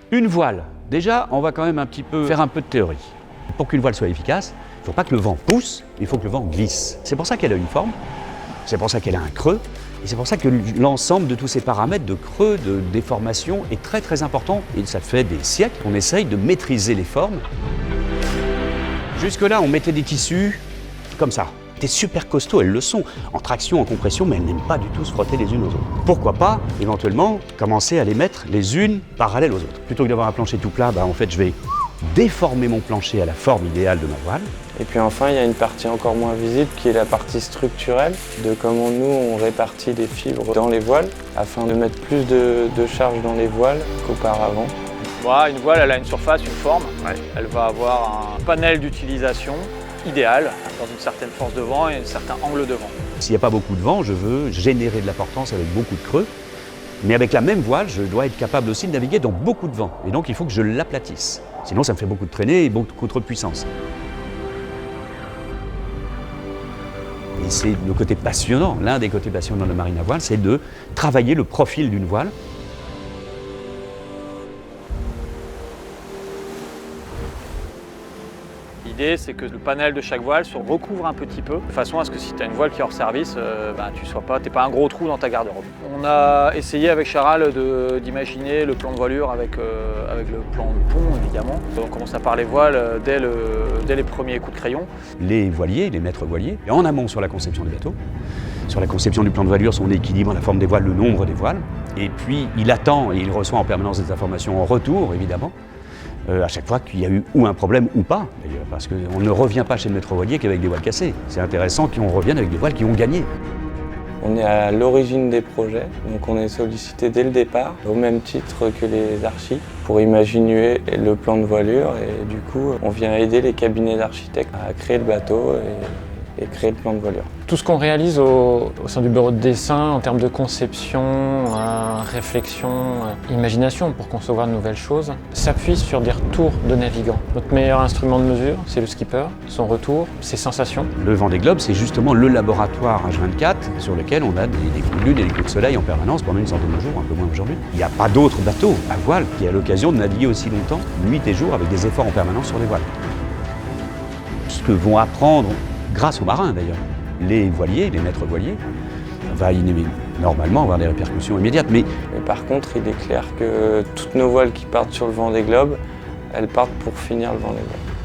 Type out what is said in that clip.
Une voile, déjà, on va quand même faire un peu de théorie. Pour qu'une voile soit efficace, il ne faut pas que le vent pousse, il faut que le vent glisse. C'est pour ça qu'elle a une forme, c'est pour ça qu'elle a un creux, et c'est pour ça que l'ensemble de tous ces paramètres de creux, de déformation est très très important. Et ça fait des siècles qu'on essaye de maîtriser les formes. Jusque-là, on mettait des tissus comme ça. C'était super costaud, elles le sont, en traction, en compression, mais elles n'aiment pas du tout se frotter les unes aux autres. Pourquoi pas, éventuellement, commencer à les mettre les unes parallèles aux autres. Plutôt que d'avoir un plancher tout plat, en fait, je vais déformer mon plancher à la forme idéale de ma voile. Et puis enfin, il y a une partie encore moins visible qui est la partie structurelle de comment nous on répartit les fibres dans les voiles afin de mettre plus de charge dans les voiles qu'auparavant. Voilà, une voile, elle a une surface, une forme. Ouais. Elle va avoir un panel d'utilisation idéal dans une certaine force de vent et un certain angle de vent. S'il n'y a pas beaucoup de vent, je veux générer de la portance avec beaucoup de creux. Mais avec la même voile, je dois être capable aussi de naviguer dans beaucoup de vent. Et donc il faut que je l'aplatisse. Sinon ça me fait beaucoup de traînées et beaucoup trop de puissance. Et c'est le côté passionnant, l'un des côtés passionnants de la marine à voile, c'est de travailler le profil d'une voile. L'idée, c'est que le panel de chaque voile se recouvre un petit peu, de façon à ce que si tu as une voile qui est hors service, tu n'es pas un gros trou dans ta garde-robe. On a essayé avec Charal d'imaginer le plan de voilure avec le plan de pont, évidemment. On commence à parler voiles dès les premiers coups de crayon. Les voiliers, les maîtres voiliers, et en amont sur la conception des bateaux, sur la conception du plan de voilure, son équilibre, la forme des voiles, le nombre des voiles. Et puis il attend et il reçoit en permanence des informations en retour, évidemment. À chaque fois qu'il y a eu ou un problème ou pas, d'ailleurs, parce qu'on ne revient pas chez le maître voilier qu'avec des voiles cassées. C'est intéressant qu'on revienne avec des voiles qui ont gagné. On est à l'origine des projets, donc on est sollicité dès le départ, au même titre que les archis, pour imaginer le plan de voilure et du coup on vient aider les cabinets d'architectes à créer le bateau et créer le plan de voilure. Tout ce qu'on réalise au sein du bureau de dessin en termes de conception, réflexion, imagination pour concevoir de nouvelles choses, s'appuie sur des retours de navigants. Notre meilleur instrument de mesure, c'est le skipper, son retour, ses sensations. Le Vendée Globe, c'est justement le laboratoire H24 sur lequel on a des coups de lune et des coups de soleil en permanence pendant une centaine de jours, un peu moins aujourd'hui. Il n'y a pas d'autre bateau à voile qui a l'occasion de naviguer aussi longtemps, nuit et jour, avec des efforts en permanence sur les voiles. Ce que vont apprendre, grâce aux marins d'ailleurs, les voiliers, les maîtres voiliers, va normalement avoir des répercussions immédiates. Mais par contre, il est clair que toutes nos voiles qui partent sur le Vendée Globe, elles partent pour finir le Vendée Globe.